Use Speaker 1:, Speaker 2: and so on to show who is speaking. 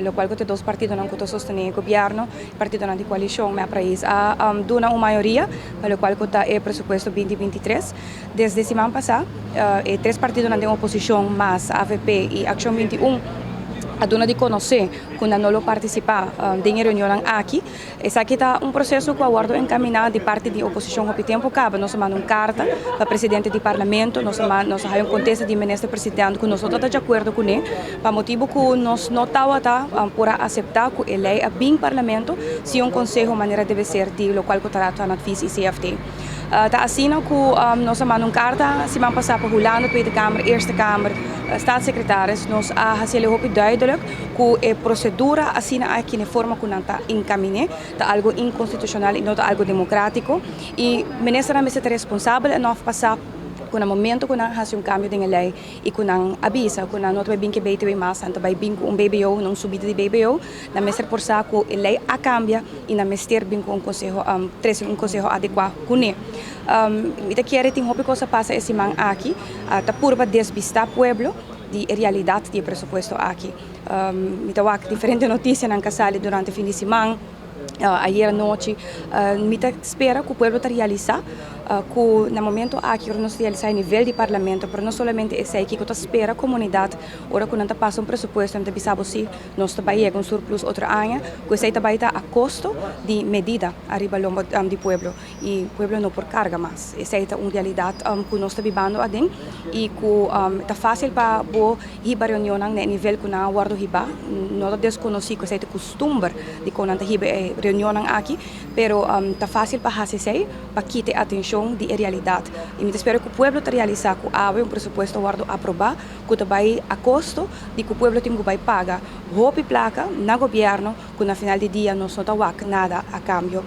Speaker 1: lo qual que dos partidos não que sostener o governo, partido de coalição, meu país, a dona uma maioria, pelo qual que é presupuesto 2023. Desde semana passada, três partidos na oposição, mas AVP e Ação 21, a dona de conhecer quando não participar da reunião aqui, essa aqui está processo que eu aguardo encaminhado de parte da oposição ao tempo cabe. Nós mandamos uma carta para o presidente do parlamento, nós temos um contexto de ministro presidente que nós estamos de acordo com ele, para motivo que nós não estamos por aceitar que ele é bem parlamento, se conselho maneira deve ser de local que trata na FIS e CFT. Está assim que nós mandamos uma carta, semana passada para Holanda, Tweede Kamer, Eerste Kamer, staatssecretaris, nós fazemos duidelijk que a procedura assim aqui na forma que não está encaminhada, está algo inconstitucional e não está algo democrático. E o ministro é responsável e não passar com o momento que nós fazemos cambio de lei e que nós avisa que nós não vai bem que BTW mais, tanto vai bem com BBO, não subida de BBO, na mestra por sa que a lei a cambia e na mestra bem com um conselho adequado com ele. Me quero ter uma coisa passa esse man aqui, tá por para despistar pueblo de realidade de presupuesto aqui. Me dá diferente notícia na casale durante o fim de semana. Ayer noite, me espera que o povo está realizar, que no momento aqui nós realizar a nível de parlamento, mas não somente esse aqui, que espera a comunidade, ora que não passa presupuesto, não bisa se nós também é surplus outra ano, que esse também está a custo de medida arriba do povo e o povo não por carga mais. Essa é uma realidade que nós estamos vivendo adem e que está fácil para ir para reunião no nível que nós guardo riba, não desconheci que esse é o costume de quando nós reunião aqui, pero está fácil para fazer para quitar a atenção de realidade. E me espero que o povo realizar que há presupuesto guardo aprovar, que também a custo de que o povo tem que pagar roupa e placa no governo, que no final do dia não só nada a cambio.